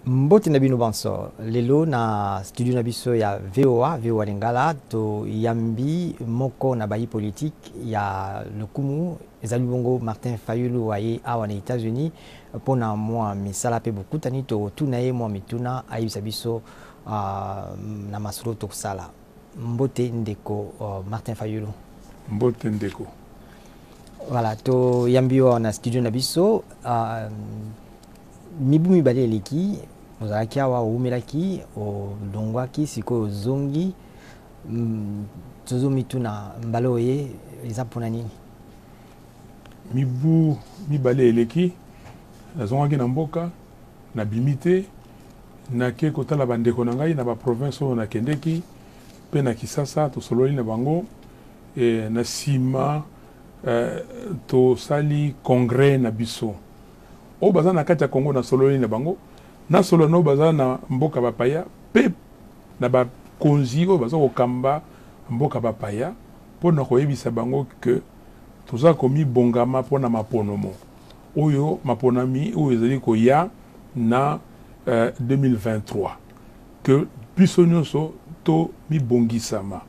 Mbote na bino banso lelo na studio na biso ya VOA Lingala to yambi moko na bayi politique ya lokumu ezali bongo Martin Fayulu waye awa na États-Unis pona mwa misala pe bokutani to tuna ye mwa mituna ayibisa biso na masolo to kusala. Mbote ndeko Martin Fayulu. Mbote ndeko. Voilà, to yambi na studio na biso mibu mibale eleki ozalaki awa oumelaki olongwaki sikoyo ozongi tozomituna mbala oye eza mpona nini? Mibu mibale eleki nazongaki na mboka nabimi te nake kotala bandeko na ngai na baprovince oyo nakendeki mpe na Kisasa tosololi na bango na nsima tosali congrès na biso oyo baza na kati ya Congo na sololi na bango na solo no baza na mboka bapaya pe na bakonzi oyo baza kokamba mboka bapaya mpo na koyebisa bango ke toza komibongama mpo na maponomo oyo maponami oyo ezali koya na 2023 ke biso nyonso to mibongisama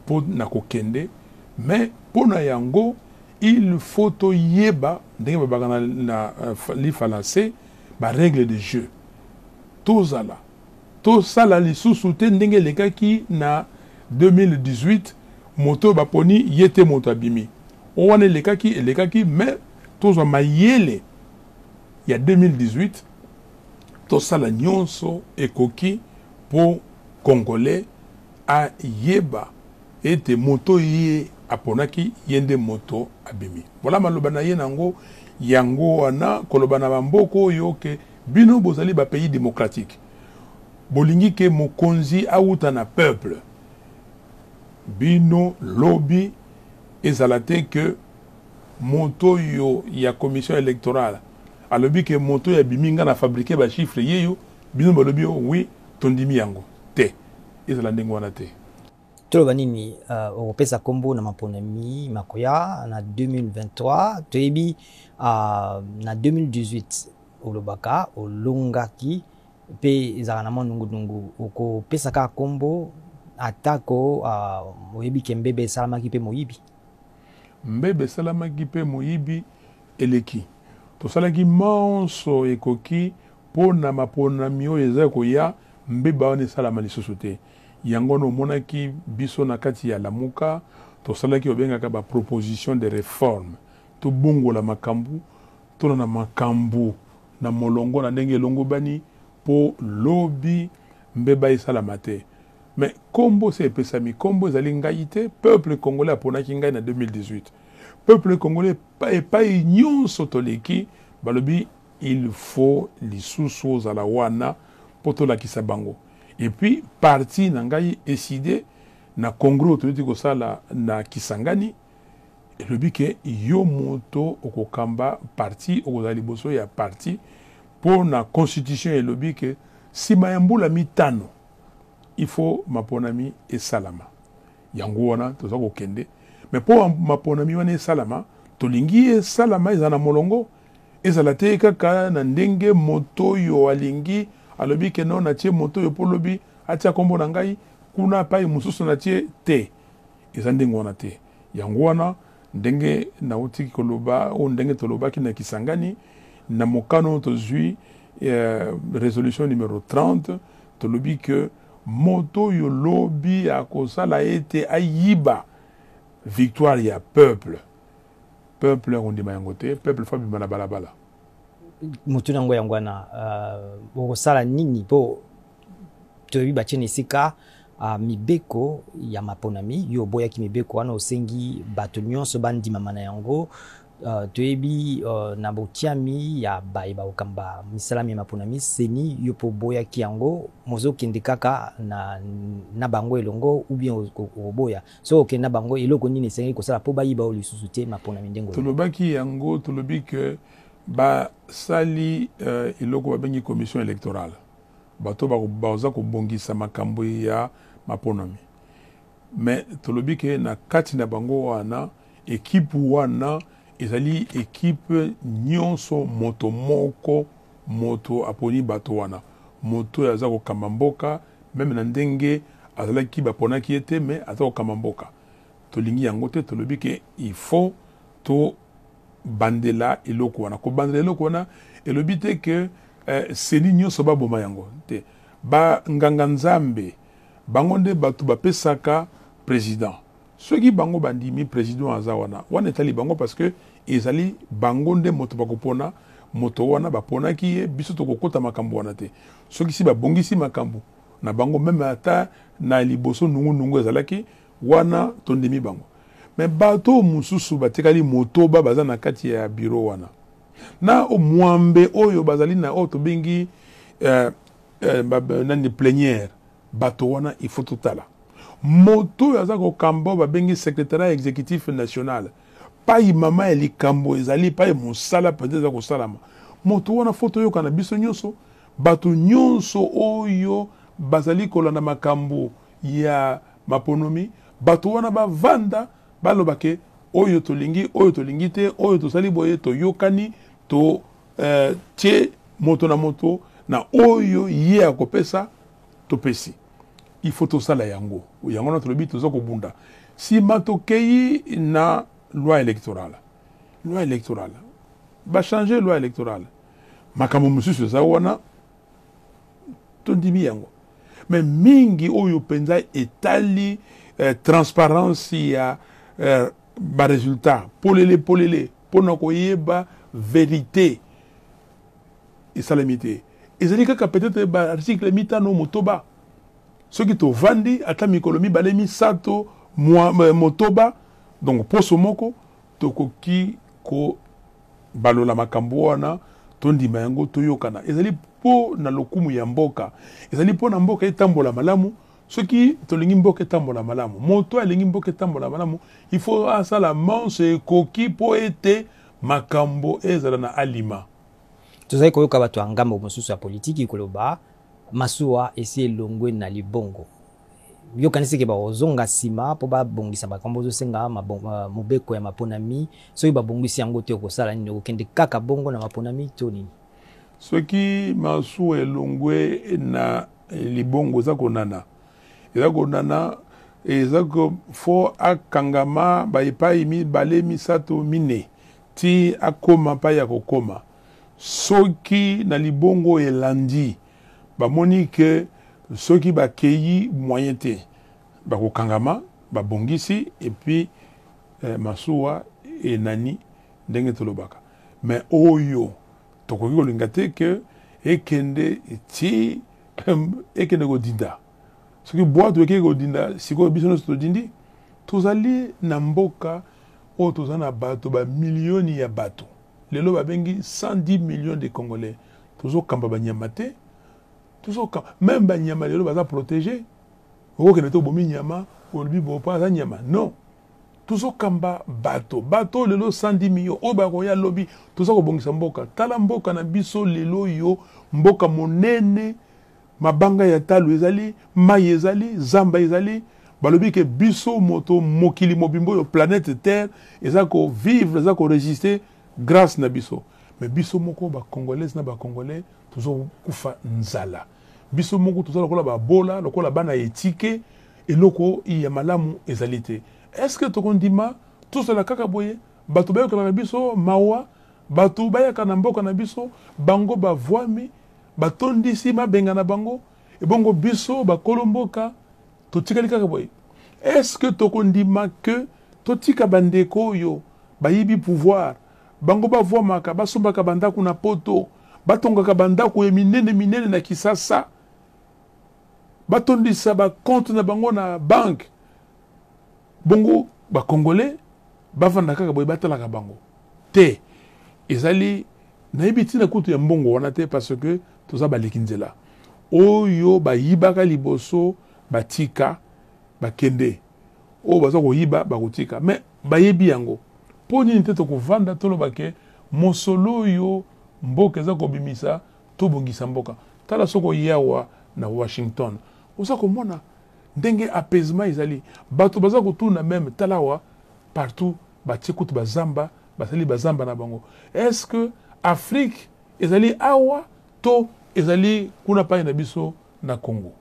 mpo na kokende mais mpo na yango il faut toyeba ndenge babaka na lifalancé ba règle de jeu tozala tosala lisusu te ndenge elekaki na 2018 moto baponi yete moto abimi owana elekaki mais tozwa mayele ya 2018 tosala nyonso ekoki po congolais a yeba ete moto ye aponaki yende moto abimi voilà maloba na ye nango yango wana koloba na bamboko oyo ke bino bozali ba pays démocratique bolingi ke mokonzi auta na peuple bino lobby ezala te ke moto yo ya commission électorale alobi ke moto ya biminga na fabriquer ba chiffre yeyo bino balobi oui tondimi yango te ezala ndenge wana te. Toloba nini okopesa kombo na maponami makoya na 2023 toyebi na 2018 olobaka olongaki pe ezala na nungu okopesa ka kombo atako oyebi ke mbebe esalamaki pe moyibi mbebe esalamaki pe moyibi eleki tosalaki manso ekoki mpo na maponami oyo eza koya mbeba wana esalama lisusu te yango no monaki biso na kati ya lamuka tosalaki obengaka ba proposition de réforme to bongola makambu to na makambu na molongo na ndenge longo bani po lobby mbeba esalama te mais kombo se pesami kombo ezali ngai te peuple congolais aponaki ngai na 2018 peuple congolais epai nyonso toleki balobi il faut lisusu ozala wana po tolakisa bango. Et puis, parti nangai décidé na Congrès autorité ko sala na Kisangani et le but que yo moto okokamba parti okozali boso ya parti pour na constitution et le but que si mayambula mitano il faut maponami et salama yango wana toza ko kende mais pour maponami wana et salama tolingi et salama ezana molongo ezala te kaka na ndenge moto yo alingi alobi ke non atie moto yo polobi atia kombo na ngai kuna pai mususu na tie te eza ndenge wana te yango wana ndenge na utiki koloba o ndenge tolobaki na Kisangani na mokano tozwi résolution numéro 30 tolobi ke moto yo lobi akosala ete ayiba victoire ya peuple ondima yango te peuple fa bima na balabala mutu nango yango wana okosala nini po toyebi batieni esika mibeko ya maponami yo boyaki mibeko wana osengi bato nyonso bandimama na yango toyebi na botiami ya bayeba okamba misalami ya maponami seni yo po boyaki yango mozokende kaka na bango elongo ou bien oboya so okende na bango eloko nini esengi kosala po bayiba o lisusu te maponami ndengo tolobaki yango tolobi ke basali eloko babengi commission électorale bato baza kobongisa makambo ya maponami mais tolobi ke na kati na bango wana ekipe wana ezali ekipe nyonso moto moko moto aponi bato wana moto aza kokamba mboka même na ndenge azalaki baponaki ye te mais aza kokamba mboka tolingi yango te tolobi ke il faut to bandela eloko wana kobandela eloko wana elobi te ke seni nyonso baboma yango te banganga nzambe bango nde bato bapesaka président soki bango bandimi président aza wana etali bango parce que ezali bango nde moto bakopona moto wana baponaki ye biso tokokota makambo wana te soki si babongisi makambo na bango meme ata na liboso nungu ezalaki wana tondimi bango mais bato mosusu batekali motoba baza na kati ya bureau wana na omwambe oyo bazali na oyo tobengi nani plénière bato wana il faut totala moto aza kokamba babengi secrétariat exécutif national pai mama ya likambo ezali pai mosala peut eza kosalama moto wana foto yoka na biso nyonso bato nyonso oyo bazali kolanda makambo ya maponomi bato wana bavanda balobake oyo tolingi te oyo tosali boye toyokani to tie moto na oyo ye akopesa topesi il faut tosala yango na tolobi toza kobunda sima tokei na loi électorale changer loi électorale makambo mosusu eza wana tondimi yango mais mingi oyo penza etali transparence ya baresultat polele mpona koyeba vérité esalemi te ezali kaka peut-être baarticle mitano motoba soki tovandi ata mikolo mibale misato motoba donc poso moko tokoki kobalola makambo wana tondima yango toyokana ezali mpo na lokumu ya mboka ezali mpo na mboka etambola malamu soki tolingi mboka etambola malamu moto alingi mboka etambola malamu il faut asala manso ekoki mpo ete makambo ezala na alima tozali koyoka bato ya ngambo mosusu ya politiki koloba masuwa esi elongwe na libongo yokaniseke baozonga nsima mpo babongisa makambo ozosenga mobeko ya maponami soki babongisi yango te okosala nini okokende kaka bongo na maponami to nini soki masuwa elongwe na libongo eza konana eza fo akangama baepai mibale misato mine ti akoma pa ya kokoma soki na libongo elandi bamoni ke soki bakei moyen te bakokangama babongisi et puis masuwa enani ndenge tolobaka mais oyo tokoki kolinga te ke ekende kodinda soki bwato ekende kodinda sikoyo biso nyonso todindi tozali na mboka oyo toza na bato bamilioni ya bato lelo babengi 110 millions de congolais tozokamba banyama te même banyama lelo baza protégé okokende to bomi nyama olobi bopa aza nyama non tozokamba bato lelo 110 millions oyo bakoya lobi toza kobongisa mboka tala mboka na biso lelo yo mboka monene mabanga ya talo ezali mai ezali zamba ezali balobi ke biso moto mokili mobimbo yo planète terre eza ko vivre eza ko résister grâce na biso mais biso moko ba congolais na ba congolais tozo kufa nzala biso moko tozo lokola ba bola lokola bana etike eloko ya malamu ezali te est-ce que tokondima tous la kaka boye bato bayaka na biso mawa bato bayaka na mboka na biso bango bavwami batondisi mabenga na bango ebongo biso bakolomboka totikali kaka boye est-ce que tokondima que totika bandeko yo bayibi pouvoir bango bavwamaka basombaka bandako na poto batongaka bandako ya minene na Kisasa batondisa bacompte na bango na banque bongo bakongolais bavanda kaka boye batalaka bango te ezali nayebi ntina kutu ya mbongo wana te parce que toza baleki nzela oyo bayibaka liboso batika bakende oyo baza koyiba bakotika mais bayebi yango mpo nini te tokovanda tolobake mosolo oyo mboka eza kobimisa tobongisa mboka tala soko yawa na Washington oza komona ndenge apaisement ezali bato baza kotuna même talawa partout batie kutu bazamba basali bazamba na bango est-ce que Afrique ezali awa to ezali kuna pa na biso na Congo.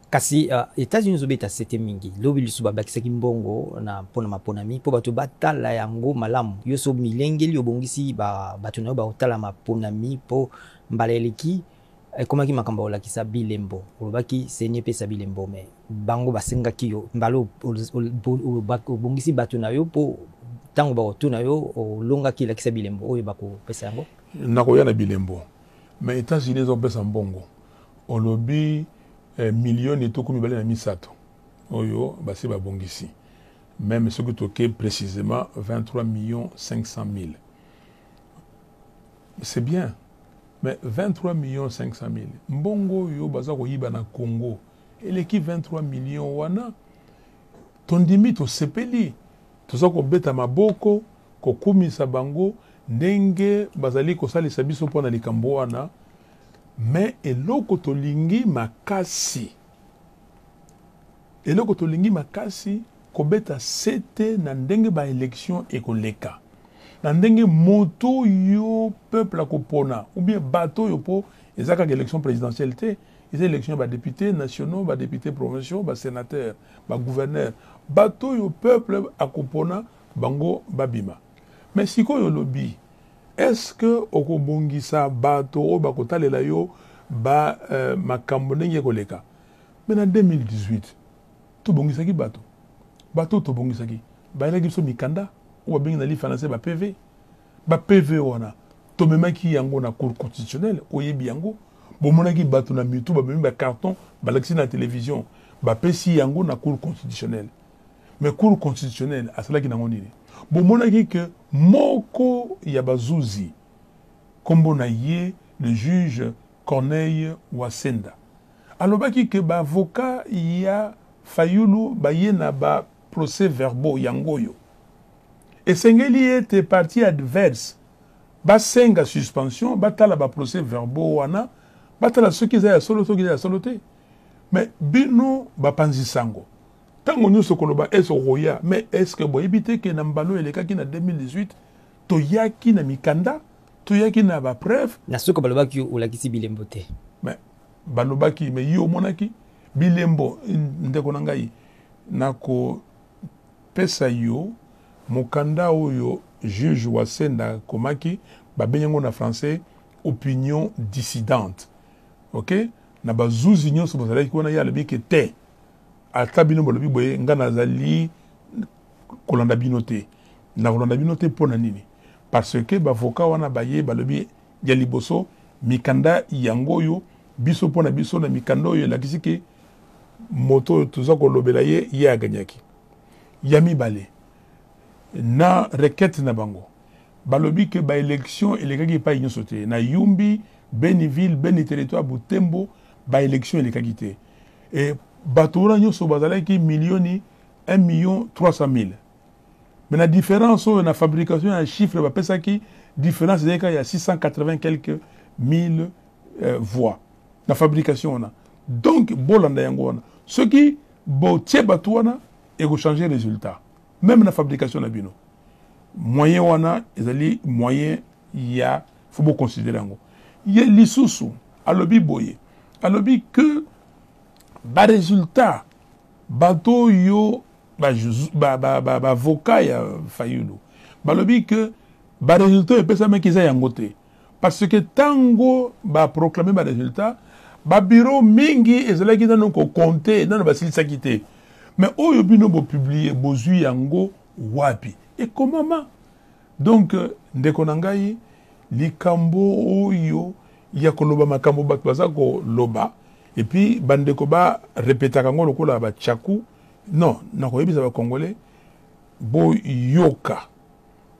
Kasi États-Unis obeta sete mingi lobi lisuba bakisaki mbongo na pona maponami po bato batala yango malamu yoso milengeli obongisi bato na yo baotala maponami po mbala eleki ekomaki makambo olakisa bilembo olobaki senye pesa bilembo me bango basengaki yo mbala obongisi bato na yo po tango baotuna yo olongaki lakisa bilembo oyo bakopesa yango nakoya na bilembo mais États-Unis ezopesa mbongo olobi millions to komi bale na misato oyo basi babongisi même ce que toqué précisément 23 500 000. C'est bien, mais 23 500 000 mbongo yo baza koyiba na Congo eleki 23 millions wana tondimi to sepeli toza kobeta maboko kokumisa bango ndenge bazali kosalisa biso mpona likambo wana. Mais eloko tolingi makasi kobeta sete na ndenge ba élection ekoleka na ndenge moto yo peuple akopona ou bien bateau yo po ezaka élection présidentielle te les élections ba députés nationaux ba députés provinciaux ba sénateurs ba gouverneurs bateau yo peuple akopona bango babima. Mais sikoyo lobi est-ce que okobongisa bato o bakotalela yo ba makambo ndenge koleka? Mais en 2018 to bongisaki bato to bongisaki ba elaki so mikanda o bengi na li financé ba PV wana to memaki yango na cour constitutionnelle oyebi yango bomonaki bato na mitu ba memi ba carton ba laksi na télévision ba pesi yango na cour constitutionnelle. Mais cour constitutionnelle asalaki nango nini? Bomonaki que moko ya bazuzi kombo na ye le juge Corneille Wasenda alobaki que ba avocat ya Fayulu ba ye na ba procès verbaux yangoyo esengeli ete partie adverse ba senga suspension batala ba procès verbaux wana batala soki za ya solo soki za ya solo te. Mais bino ba panzisango tango nyonso koloba eso roya. Mais est-ce que boyebite ke na mbalo elekaki na 2018 toyaki na mikanda toyaki na ba preuve na soko balobaki olakisi bilembo te. Mais balobaki mais yo monaki bilembo ndeko na ngai nako pesa yo mokanda oyo juge Wasenda komaki babenyango na français opinion dissidente. OK na bazuzi nyonso bazalaki kona ya lebiki te ata bino bolobi boye nga nazali kolanda bino te na kolanda bino te pona nini? Parce que bavoka wana baye balobi ya liboso mikanda yangoyo biso pona biso na mikanda oyo lakisi ke moto tuza kolobela ye aganyaki ya mibale na requête na bango balobi ke ba élection elekaki pa nyonso te na Yumbi Beniville Beni territoire Butembo ba élection elekaki te et batura nyonso bazalaki millioni 1,3 million. Mais la différence na fabrication un chiffre ba pesaki différence il y a 680 quelques mille voix la fabrication on a. Donc bolanda yango wana ce qui botie batuana et go changer résultat même la fabrication na bino moyen wana ezali moyen ya faut bo considérer yango ye lisusu alobi boye alobi que ba résultat bato yo ba avocat ya Fayulu balobi que ba résultat pesa meki za yango te parce que tango ba proclamer ba résultat ba bureau mingi ezalaki na ko compter na ba silisaki te. Mais oyo bino bo publier bozui yango wapi et comment? Donc ndeko na ngai likambo oyo ya koloba makambo bato baza ko loba et puis bandeko ba répéta kango lokola ba tchaku non na ko yebisa ba congolais bo yoka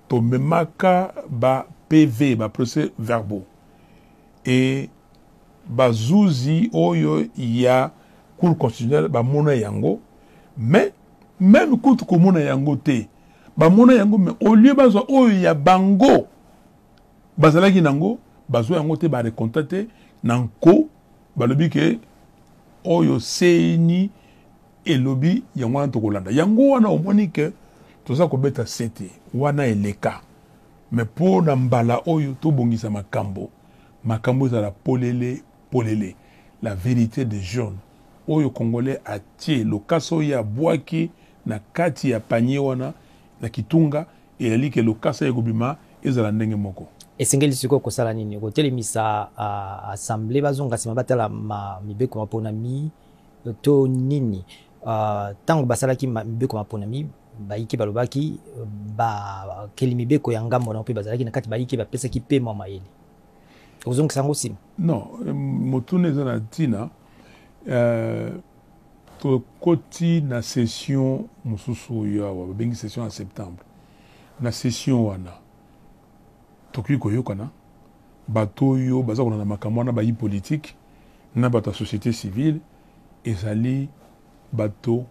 to memaka ba PV ba procès verbaux et bazuzi oyo ya cour constitutionnelle ba mona yango. Mais même kutu komona yango te ba mona yango mais au lieu bazo oyo ya bango bazalaki nango bazo yango te ba recontacter nanko balobi ke oyo seni elobi yango wana tokolanda yango wana omoni ke toza kobeta sete wana eleka. Mais pour na mbala oyo tobongisa makambo makambo ezala polele polele la vérité des jeunes oyo congolais atie lokasa oyo ya bwaki na kati ya panier wana na kitunga eyali ke lokasa ekobima ezala ndenge moko. Esengeli siko kosala nini kotelemisa assemblée bazonga nsima batala mibeko maponami to nini ntango basalaki mibeko maponami bayiki balobaki bakeli mibeko ya ngambo na mpe bazalaki na kati bayiki bapesaki pema mayele ozongisa yango nsima. Non, motuna eza na ntina tokoti na session mosusu oyo awa babengi session en septembre. Na session wana tokoki koyokana bato oyo baza kolanda makambo wana bayi politique na bato ya société civile ezali bato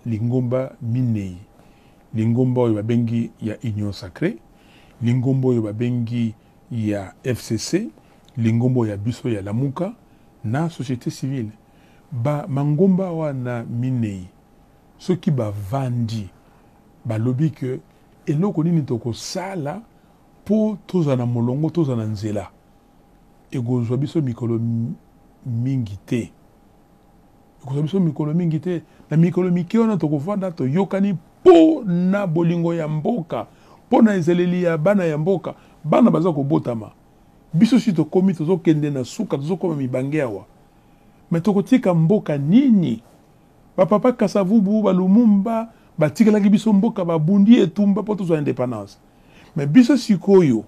lingomba minei. Lingomba oyo babengi ya Union Sacrée, lingomba oyo babengi ya FCC, lingomba ya biso ya Lamuka na société civile. Mangomba wana minei soki bavandi balobi ke eloko nini tokosala po tozala molongo tozala nzela ekozwa biso mikolo mingi te. Ekozwa biso mikolo mingi te. Na mikolo mike wana tokovanda toyokani po na bolingo ya mboka, po na ezeleli ya bana ya mboka, bana baza kobotama. Biso si tokomi tozokende na suka tozokoma mibange awa. Me tokotika mboka nini? Bapapa Kasavubu balumumba batikalaki biso mboka babundi etumba po tozwa indépendance. Me biso sikoyo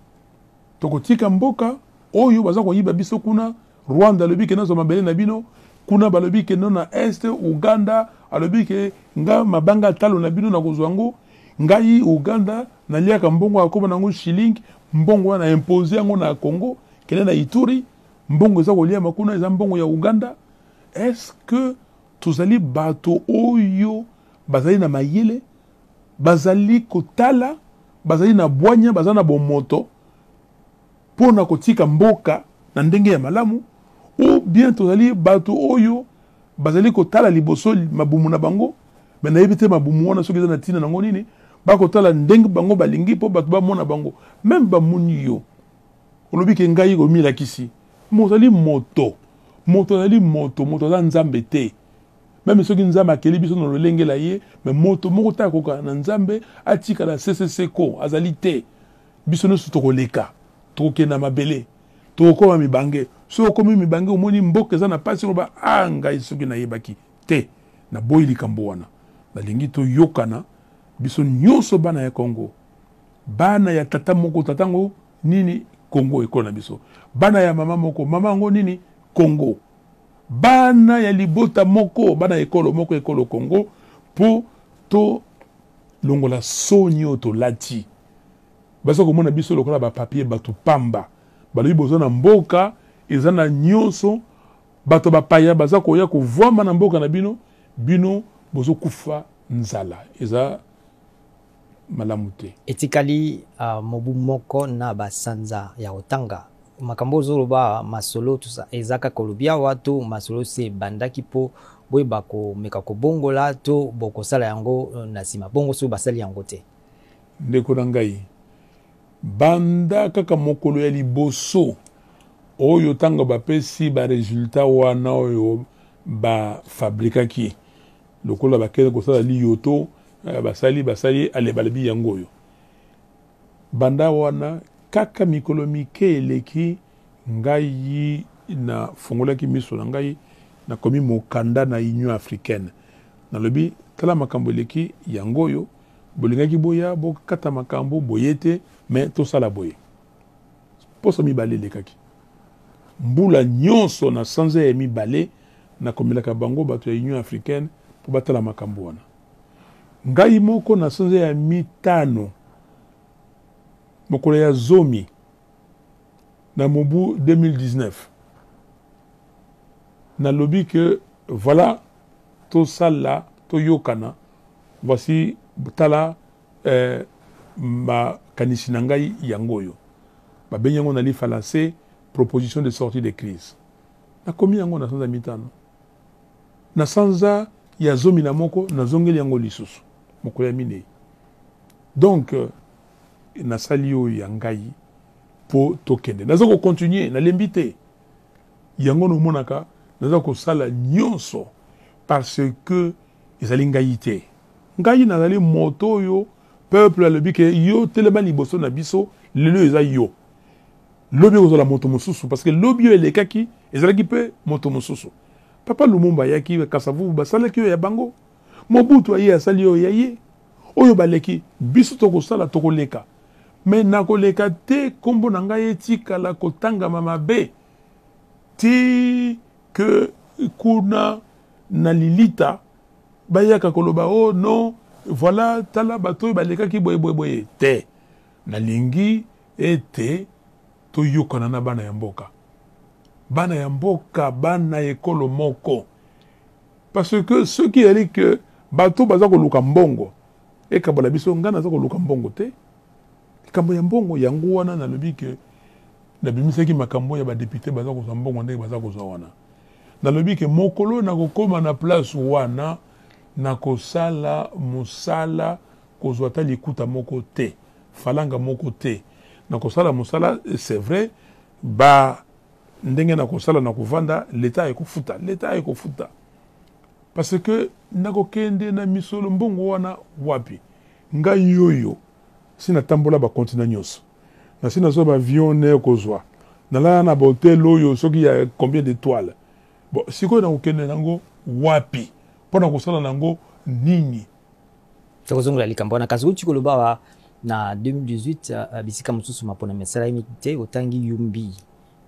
tokotika mboka oyo baza koyiba biso kuna Rwanda lobi ke nazo mabele na bino, kuna balobi ke no na este Uganda alobi ke nga mabanga talo na bino na kozwango ngai Uganda na liaka mbongo akoba nango shilling mbongo wana imposé yango na Congo kene na Ituri mbongo za kolia makuna eza mbongo ya Uganda. Est-ce que tozali bato oyo bazali na mayele bazali kotala bazali na bwanya bazali na bomoto pona kotika mboka na ndenge ya malamu, ou bien tozali bato oyo bazali kotala liboso mabumu na bango me na yebite mabumu wana soki eza na tina nango nini bakotala ndenge bango balingi po bato bamona bango même bamoni yo olobi ke ngai komilakisi mozali moto azali moto aza nzambe te. Même soki nzambe akeli biso na lolengela ye me moto moko ta koka na nzambe atika na CCC ko azali te. Biso nyonso tokoleka tokokenda mabele tokokoma mibange so okomi mibange omoni mboka eza na pasi loba ngai soki nayebaki te na boyi likambo wana balingi toyokana biso nyonso bana ya Congo, bana ya tata moko tatango nini Congo ekolo na biso, bana ya mama moko mama ngo nini Congo, bana ya libota moko bana ekolo moko ekolo Congo po to longola sonyo to lati baso komona biso lokola ba papier batu pamba balobi bozo na mboka eza na nyonso bato bapaya baza koya kovwama na mboka na bino bozo kufa nzala eza malamu te. Etikali mobu moko na basanza ya otanga makambo zoloba masolo tusa ezaka kolubia watu masolo se bandaki po boye bako meka ko bongola to boko sala yango na sima bongo so basali yango te. Ndeko na ngai banda kaka mokolo ya liboso oyo tanga bapesi ba resultat wana oyo ba fabrikaki lokola bakele kosala liyoto basali ale balabi yango oyo banda wana kaka mikolo mike eleki ngai na fongolaki miso na ngai na komi mokanda na Union Africaine na lobi tala makambo eleki yango oyo bolingaki boya bokata makambo boyete mais to sala boye poso mibale lekaki mbula nyonso na sanze ya mibale na komelaka bango bato ya Union Africaine po batala makambo wana ngai moko na sanze ya mitano mokolo ya zomi na mobu 2019 na lobi que voilà to sala to yokana voici tala ma kanisi na ngai yango oyo babengi yango na li falasé proposition de sortie de crise na komi yango na sanza mitano na sanza ya zomi na moko na zongeli yango lisusu mokolo ya minei donc na sali oyo ya ngai po tokende naza ko continuer na lembité yango no monaka naza ko sala nyonso parce que ezali ngai te ngai nazali moto yo peuple alobi ke yo telema liboso na biso lelo eza yo lobi ozola moto mosusu parce que lobi elekaki ezalaki pe moto mosusu papa Lumumba yaki kasavu basalaki yo ya bango Mobutu aye asali yo ya ye oyo baleki biso tokosala tokoleka mais nakoleka te kombo na ngai etikala kotangama mabe ti que kuna na lilita bayaka koloba oh non voilà tala bato balekaki boye te nalingi ete toyokana na bana ya mboka bana ekolo moko parce que ceux qui allaient que bato baza koluka mbongo ekabola biso ngana za koluka mbongo te kambo ya mbongo yango wana nalobi ke na bimisaki makambo ya ba député baza ko mbongo ndenge baza ko wana nalobi ke mokolo na kokoma na place wana na kosala musala kozwa ta likuta moko te falanga moko te na kosala musala c'est vrai ba ndenge na kosala na kovanda l'état ekofuta parce que nakokende na misolo mbongo wana wapi ngai yoyo sina tambola ba continent nyonso na sina zo ba avion ne kozwa na la na hotel oyo soki ya combien d'étoiles bon siko na kokende nango wapi pona kosala nango nini tokozongola likambo na kazi uti koloba na 2018 bisika mosusu mapona mesala imite otangi yumbi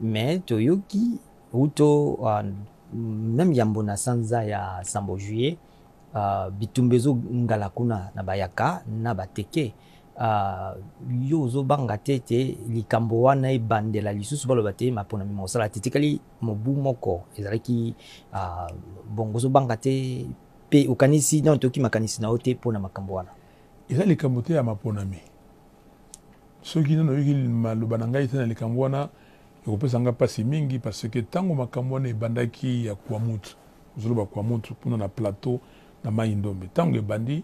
mais toyoki uto même yambo na sanza ya sambo juillet bitumbezo ngala kuna na bayaka na bateke yo ozobanga tete likambo wana ebandela lisusu baloba te mapona mosala tetikali mobu moko ezalaki bongo ozobanga te pe okanisi na toki makanisi na ote pona makambo wana eza likambo te ya maponami soki nano yoki maloba na ngai te na likambo wana ekopesa nga pasi mingi parce que tango makambo wana ebandaki ya kuamutu ozoloba kuamutu mpona na plateau na mai ndombe tango ebandi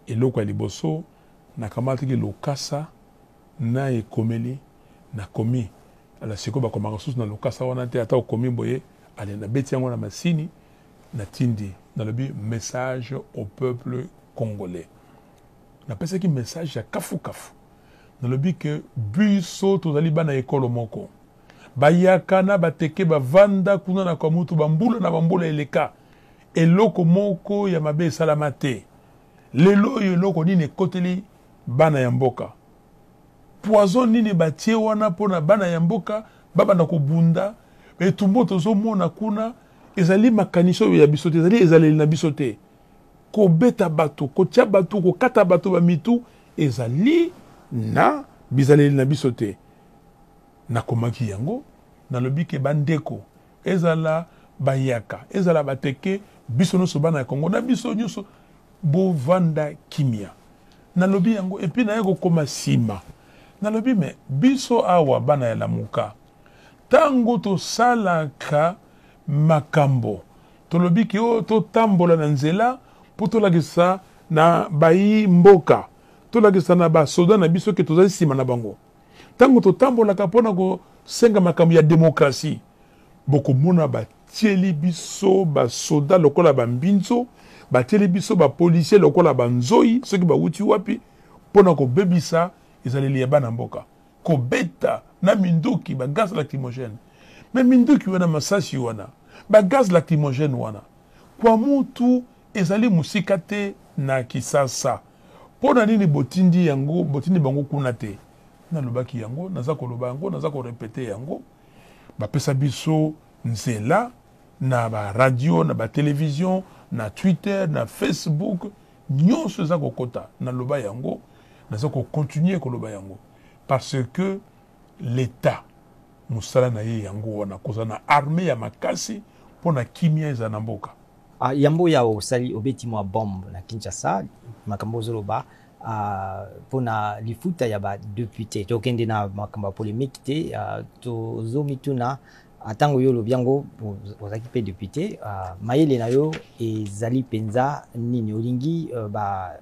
eloko ya liboso nakamataki lokasa na ekomeli nakomi ala sikoyo bakomaka susu na lokasa wana te ata okomi boye ale nabeti yango na masini natindi nalobi message au peuple congolais napesaki message ya kafu nalobi ke biso tozali bana ekolo moko bayaka na bateke bavanda kuna na kwa mutu bambula na bambula eleka eloko moko ya mabe esalama te lelo oyo eloko nini ekoteli bana ya mboka poison nini batie wana mpona bana ya mboka babanda kobunda etumbo tozomona kuna ezali makanisi oyo ya biso te ezali ezaleli na biso te kobeta bato kotia bato kokata bato bamitu ezali na bizaleli na biso te nakomaki yango nalobi ke bandeko ezala bayaka ezala bateke biso nyonso bana ya Kongo na biso nyonso bovanda kimia nalobi yango epi naye kokoma nsima nalobi me biso awa bana ya lamuka tango tosalaka makambo tolobi ke o totambola na nzela mpo tolakisa na bayi mboka tolakisa na basoda na biso ke tozali nsima na bango tango totambolaka mpona kosenga makambo ya demokrasi bokomona batieli biso basoda lokola bambinzo batieli biso bapolisier lokola banzoi soki bawuti wapi mpona kobebisa ezaleli ya bana mboka kobeta na minduki bagaz lacrymogène me minduki wana masasi wana bagaz lacrymogène wana kwa mutu ezali musika te na Kisasa mpona nini botindi yango botindi bango kuna te nalobaki yango naza koloba yango naza korepete yango bapesa biso nzela na ba radio na ba télévision na Twitter na Facebook nyonso eza kokota naloba yango naza kocontinue koloba yango parce que l'état musala na ye yango wana koza na armée ya makasi mpona kimia eza na mboka yambo ya osali obeti mwa bombe na Kinshasa makambo ozoloba pona lifuta ya ba député tokende na makambo ya polémique te tozomituna atango yo lobiango ozaki pe député mayele na yo ezali penza nini olingi ba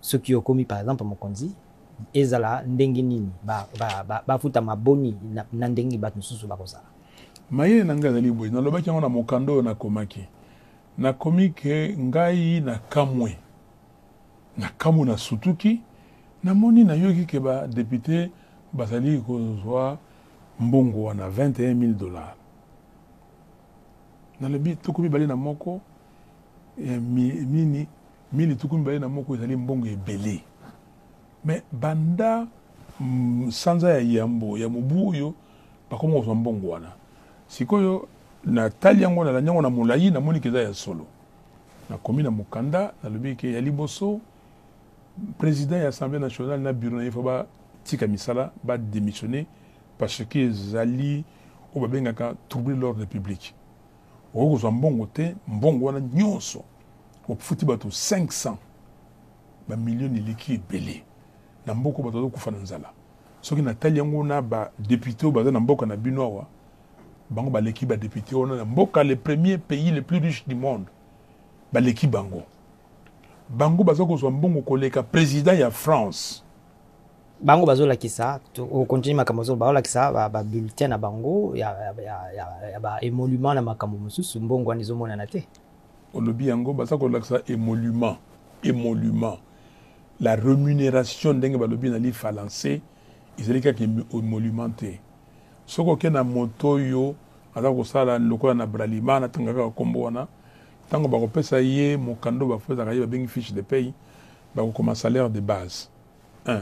soki okomi par exemple mokonzi ezala ndenge nini bafuta maboni na ndenge bato mosusu bakosala. Mayele na ngai ezali boye nalobaki yango na mokando oyo nakomaki nakomi ke ngai na kamwe na sutuki namoni nayoki ke badepute bazali kozwa mbongo wana $21,000 nalobi tuku mibale na moko mili tuku mibale na moko ezali mbongo ebele me banda sanza ya yambo ya mobu oyo bakoma kozwa mbongo wana sikoyo natali yango nalandi yango na molai namoni ke eza ya solo nakomi na mokanda nalobi ke ya liboso président ya assemblée nationale na bureau na ye fo batika misala badémissionner parce que ezali oyo babengaka troubler l'ordre public okoki kozwa mbongo te mbongo wana nyonso ofuti bato 500 bamillioni eleki ebele na mboka bato azokufa na nzala soki natali yango na badepute oyo baza na mboka na bino awa bango baleki badepute wana na mboka le premier pays le plus riche du monde baleki bango baza kozwa mbongo koleka président ya France bango bazolakisa okontinue makambo zo bazolakisa bulletin na bango ya émolument na makambo mosusu mbongo wana ezomonana te olobi yango baza kolakisa émolument la rémunération ndenge balobi na lifa lancé ezali kaka émolument te soki oke na moto oyo aza kosala lokola na bralima natangaka kombo wana ntango bakopesa ye mokando bafezaka ye babengi fiche de paye bakokoma salaire de base 1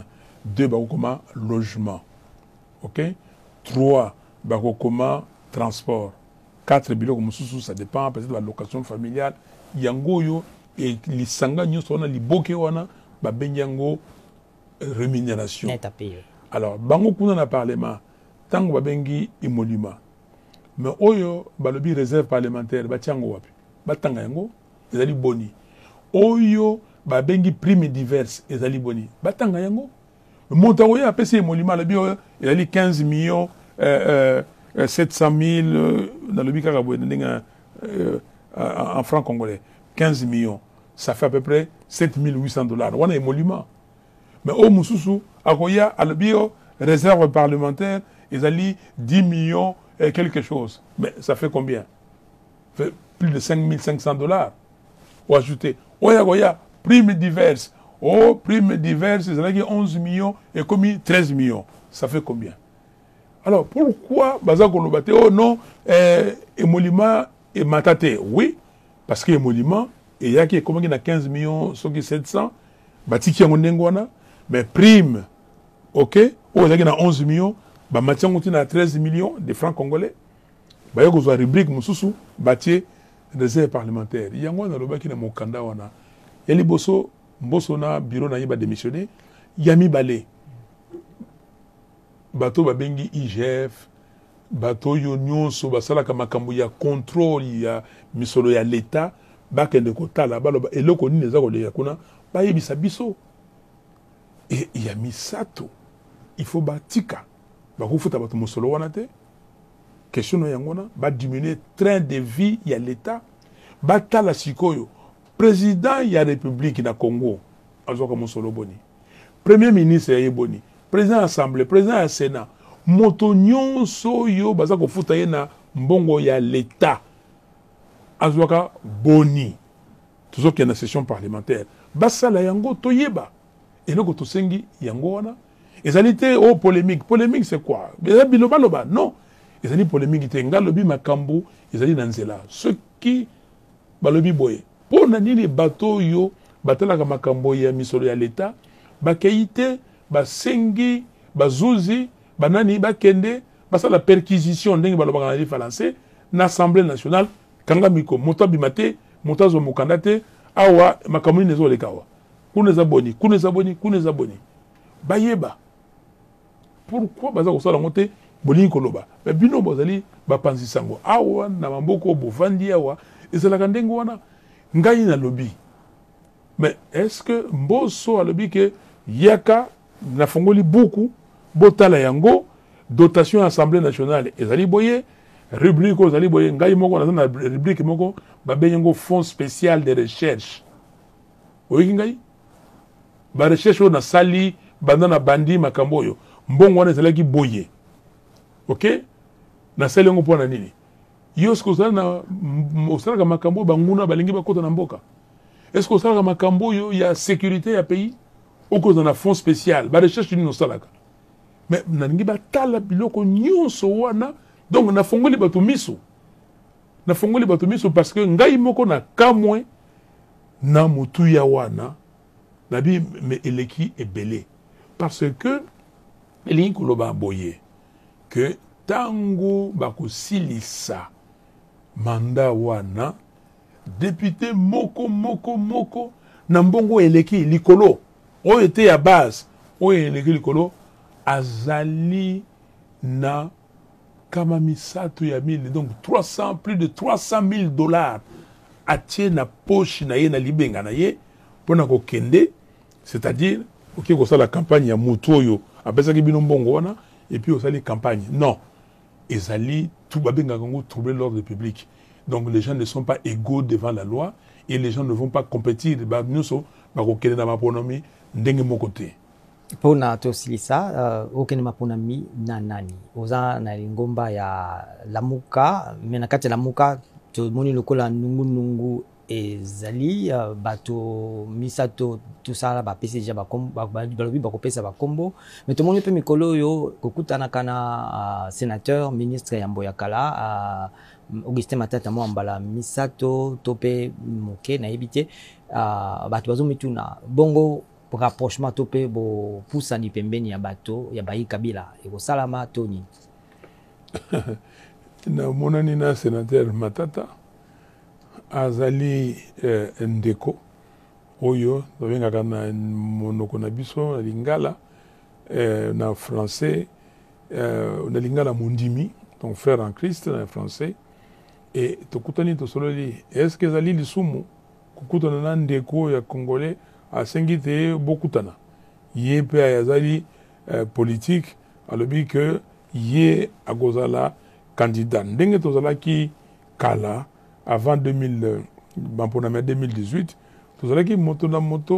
2 bakokoma logement ok 3 bakokoma transport 4 biloko mosusu ça dépend peut-être balocation familiale yango oyo lisanga nyonso wana liboke wana babengi yango rémunération alors bango kuna na parlement tango babengi émolument mais oyo balobi réserve parlementaire batiango wapi batanga yango ezali boni oyo babengi prime diverse ezali boni batanga yango monta oyo apesi émolument alobi oyo ezali 15 millions 700 000 nalobi kaka boye ndenge en francs congolais 15 millions ça fait à peu près $7,800 wana émolument mais au mosusu akoya alobi oyo réserve parlementaire ezali 10 millions et quelque chose mais ça fait combien fait plus de $5,500 ou ajouter oya prime diverse prime diverse c'est 11 millions et comme 13 millions ça fait combien alors pourquoi baza kolobate non émolument et matate oui parce que émolument et yaki est comme 15 millions soki 700 batiki yango ndenge wana mais prime ok ezaki na 11 millions bamatiango tina 13 millions de francs congolais baye kozwa rubrique mosusu batie réserve parlementaire yango wana lobaki na mokanda wana ya liboso mboso na bureau na ye badémissionné ya mibale bato babengi IGF bato oyo nyonso basalaka makambo ya contrôle ya misolo ya l'état bakende kotala baloba eloko nini eza kolega kuna bayebisa biso e ya misato il faut batika bakofuta bato mosolo wana te question no yango na badiminuer train de vie ya l'état batala sikoyo président ya république na Congo azwaka mosolo boni premier ministre ya boni président ya assemblée président ya sénat moto nyonso yo baza kofuta ye na mbongo ya l'état azwaka boni tozokende na session parlementaire basala yango toyeba eloko tosengi yango wana ezali te polémique c'est quoi ezali bilobaloba non ezali polémique te ngalobi makambo ezali na nzela soki balobi boye mpona nini bato oyo batalaka makambo ya misolo ya l'état bakei te basengi bazuzi banani bakende basala perquisition ndenge balobaka na lifa lancé na assemblée nationale kanga miko moto abima te moto azwa mokanda te awa makambo nini ezoleka awa kuna eza boni bayeba pourquoi baza kosala yango te bolingi koloba me bino bozali bapanzisa yango awa na maboko bovandi awa ezalaka ndenge wana ngai nalobi mais est-ce que mboso alobi ke yaka nafongoli buku botala yango dotation ya assemblée nationale ezali boye rubrique oyo ezali boye ngai moko naza na rubrique moko babengi yango fonds spécial de recherche oyiki ngai barecherche oyo nasali bandana bandi makambo yo mbongo wana ezalaki boye ok na selengo pona nini yo ce que osala makambo banguna balingi bakota na mboka est-ce que osala makambo yo ya sécurité ya pays oko na fonds spécial ba recherche ni nosalaka mais nalingi batala biloko nyonso wana donc na fongoli bato miso parce que ngai moko na kamwe na mutu ya wana nabi me eleki ebele parce que elingi koloba boye que tango bakosilisa manda wana député moko na mbongo eleki likolo oyo ete ya base oyo eleki likolo azali na kama misato ya mille donc 300 plus de 300 000 dollars atie na poche na ye na libenga na ye pona ko kende c'est-à-dire ok ko la campagne ya mutu oyo apesaki bino mbongo wana et puis osali campagne non ezali tout babenga ngo troubler l'ordre public donc les gens ne sont pas égaux devant la loi et les gens ne vont pas compétir ba nyuso ba ko kende na maponomi ndenge moko te pona tosilisa okende maponami na nani oza na lingomba ya lamuka mena kati ya lamuka tomoni lokola nungu ezali bato misato tosala bapesi deja balobi bakopesa bakombo mais tomoni mpe mikolo oyo kokutanaka na sénateur ministre ya mboya kala Augustin Matata Mwambala misato to mpe moke nayebi te bato bazomituna bongo rapprochement to mpe bopusani pembeni ya bato ya bayi kabila ekosalama to nini namonani na sénateur Matata azali ndeko oyo tobengaka na monoko na biso na lingala na français na lingala mondimi ton frère en Christ na français et tokutani tosololi est-ce que ezali lisumu kokutana na ndeko ya congolais asengi te bokutana ye mpe azali politique alobi que ye akozala candidat ndenge tozalaki kala avant 2018 tozalaki moto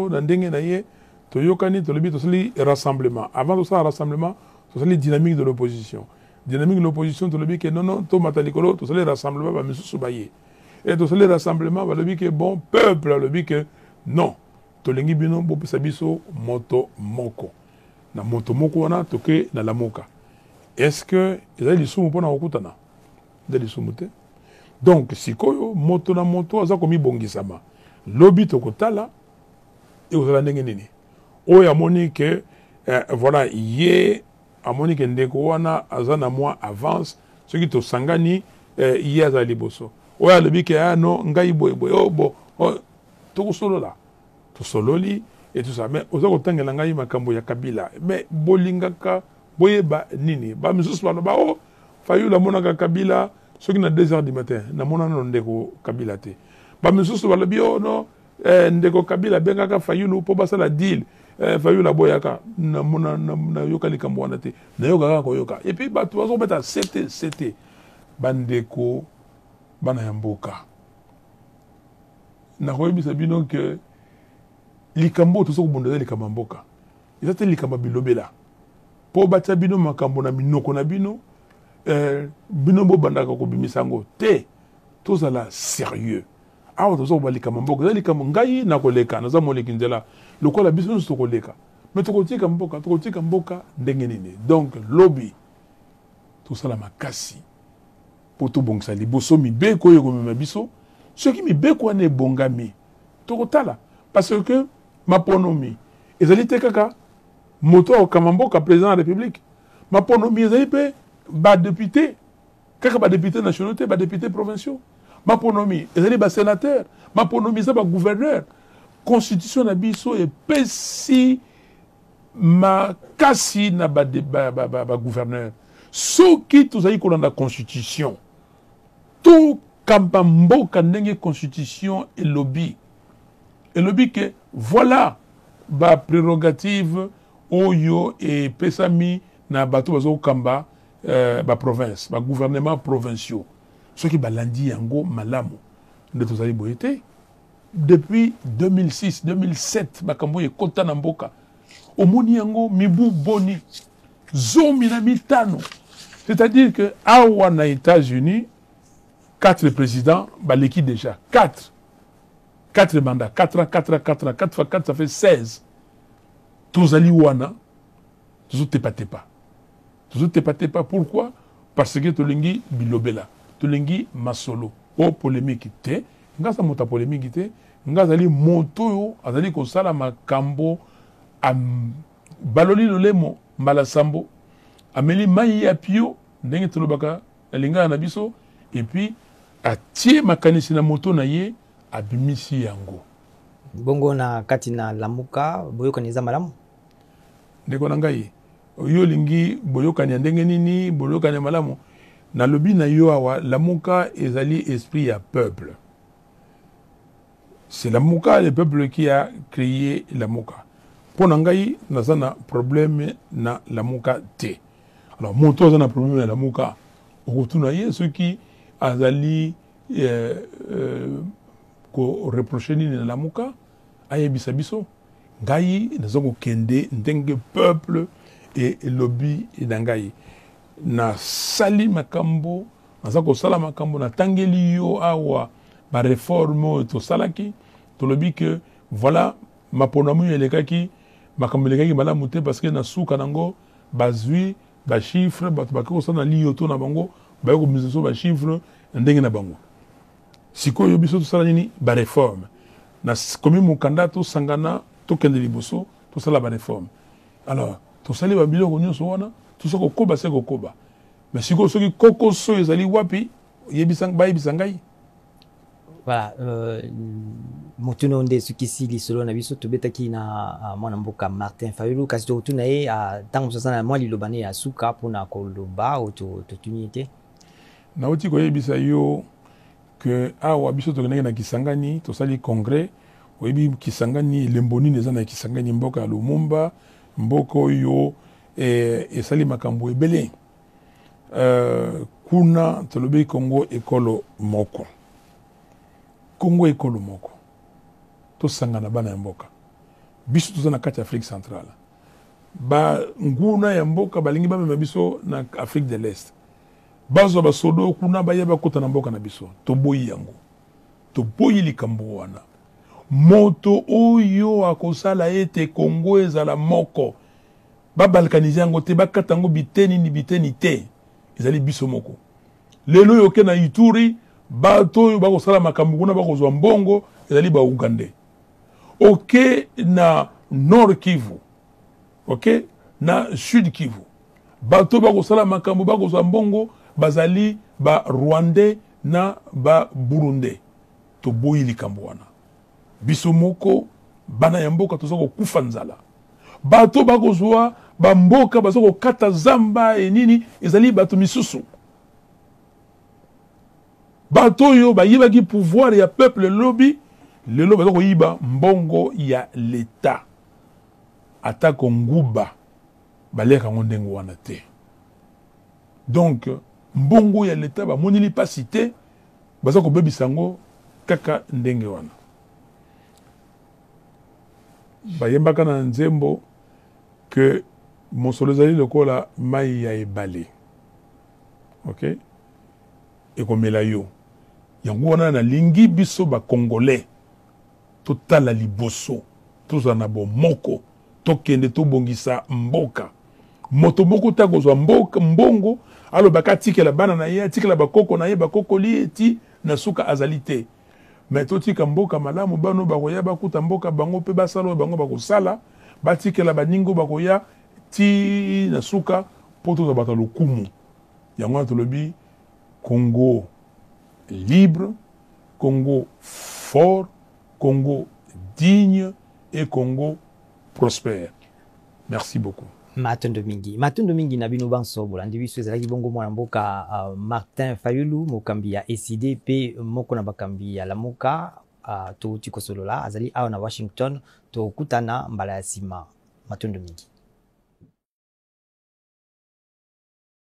na ndenge na ye toyokani tolobi tosali rassemblement avant de ça rassemblement tosali dynamique de l'opposition tolobi que non tomata likolo tosali rassemblement ba misusu baye et tosali rassemblement balobi que bon peuple alobi que non tolengi bino bopesa biso moto moko wana toke na lamuka est-ce que ezali lisumu mpona kokutana ezali lisumu te donc sikoyo moto na moto aza komibongisama lobi tokotala ekozala ndenge nini oyo amoni ke voilà ye amoni ke ndeko wana aza na mwa avance soki tosangani ye aza liboso oyo alobi ke no ngai boyeboye tokosolola tosololi et tout ça mais oza kotangela ngai makambo ya kabila mais bolingaka boyeba nini bamisusu baloba fayulu amonaka kabila soki na 2 heures du matin namona no ndeko kabila te bamisusu balobi no ndeko kabila bengaka fayulu mpo basala deal fayulu aboyaka nayoka likambo wana te nayokaka koyoka et puis bato bazobeta sete bandeko bana ya mboka nakoyebisa bino ke likambo tozo kobondela likambo mboka eza te likambo bilobela po batia bino makambo na minoko na bino bino bobandaka kobimisango te tozala sérieux awa tozo koba likambo mboka eza likambo ngai nakoleka naza moleki nzela lokola biso nyonso tokoleka mais tokotika mboka ndenge nini donc lobi tosala makasi po tobongisa liboso mibeko oyo komema biso soki mibeko wana ebongami tokotala parce que maponomi ezali te kaka moto akokama mboka président de la république maponomi ezali mpe badepute kaka badepute nationaux te badepute provinciaux maponomi ezali basénateur maponomi eza bagouverneur constitution na biso epesi makasi na bagouverneur soki tozali kolanda constitution tokamba mboka ndenge constitution elobi que voilà ba prérogative oyo epesami na bato bazokamba ba province ba gouvernement provinciaux soki balandi yango malamu nde tozali boye te depuis 2006 2007 bakambo ekota na mboka omoni yango mibu boni zomi na mitano. C'est-à-dire que awa na États-Unis 4 présidents baleki déjà 4 mandats, 4 ans, 4 ans, 4 ans, 4 fois 4, ça fait 16. Tozali wana, toujours tepa. Toujours tepa, pourquoi? Parce que tolingi bilobela, tolingi masolo. O polémique te, nga sa mota polémique te, nga zali moto yo, azali kosala makambo, baloli lolemo, malasambo, ameli mai ya pio, ndenge tolobaka, linga na biso, et puis, atie makanisi na moto na ye, abimisi yango. Bongo na kati na lamuka boyokani za malamu ndeko na ngai yo lingi boyokani ndenge nini boyokani malamu na lobi na yo awa lamuka ezali esprit ya peuple. C'est lamuka le peuple qui a créé lamuka. Pour na ngai naza na problème na lamuka te. Alors moto aza na problème na lamuka okutuna ye ceux qui azali ko reprocher ni na lamuka ayebisa biso ngai nazoko kende ndenge peuple et lobby na ngai na sali makambo nazako sala makambo na tangeli yo awa ba réforme to salaki to lobby que voilà maponamu elekaki makambo elekaki malamu te parce que na suka nango bazui ba chiffre bato bakoko sana liyo to na bango ba ko miso ba chiffre ndenge na bango. Sikoyo biso to sala nini ba réforme na komi mukanda to sangana to kende liboso to sala ba réforme. Alors to sali ba biloko nyonso wana to soko koba se koba mais sikoyo soki koko so ezali wapi yebisang ba yebisangai. Voilà, motuno nde sukisi lisolo na biso tobetaki na mwana mboka Martin Fayulu kasi to tuna ye tango sosana mwa lilobane ya suka pona koloba o to tunité na oti ko yebisa yo que awa biso to na Kisangani to sali congrès oyebi Kisangani lemboni neza na Kisangani mboka ya Lumumba mboko yo esali makambo ebele kuna tolobi Congo ekolo moko Congo ekolo moko to sangana bana ya mboka biso to na kati Afrique centrale ba nguna ya mboka balingi ba biso na Afrique de l'Est bazo basodo kuna bayeba kota na mboka na biso to boyi yango to boyi likambo wana moto oyo akosala ete Congo ezala moko ba balkanize yango te bakata yango biteni ni biteni te ezali biso moko lelo yoke na Ituri bato oyo bakosala makambo kuna bakozwa mbongo ezali ba Ugandais oke na Nord Kivu oke na Sud Kivu bato bakosala makambo bakozwa mbongo bazali ba Rwandais na ba Burundais to boyi likambo wana biso moko bana ya mboka tozako kufa nzala bato bakozwa ba mboka bazako kata zamba nini ezali bato misusu bato yo bayibaki pouvoir ya peuple lobby lelo bazako yiba mbongo ya l'État atako nguba baleka ngondengo wana te donc mbongo ya l'État ba monili pas cité bazako bebisango kaka ndenge wana bayembaka na nzembo que mosolo ezali lokola mai ya ebale ok ekomela yo yango wana nalingi biso bakongolais totala liboso tozala na bomoko tokende tobongisa mboka moto moko ta kozwa mboka mbongo alobaka atikela bana na ye atikela bakoko na ye bakokoli eti na suka azali te mais totika mboka malamu bano bakoya bakuta mboka bango pe basala oyo bango bakosala batikela baningo bakoya ti na suka po tozwa bato lokumu yango wana tolobi Congo libre, Congo fort, Congo digne et Congo prospère. Merci beaucoup. Matondo mingi na bino banso bolandi biso ezalaki bongo mwana mboka Martin Fayulu mokambi ya ECD pe moko na bakambi ya lamuka to tikosolola azali awa na Washington to kutana mbala ya sima. Matondo mingi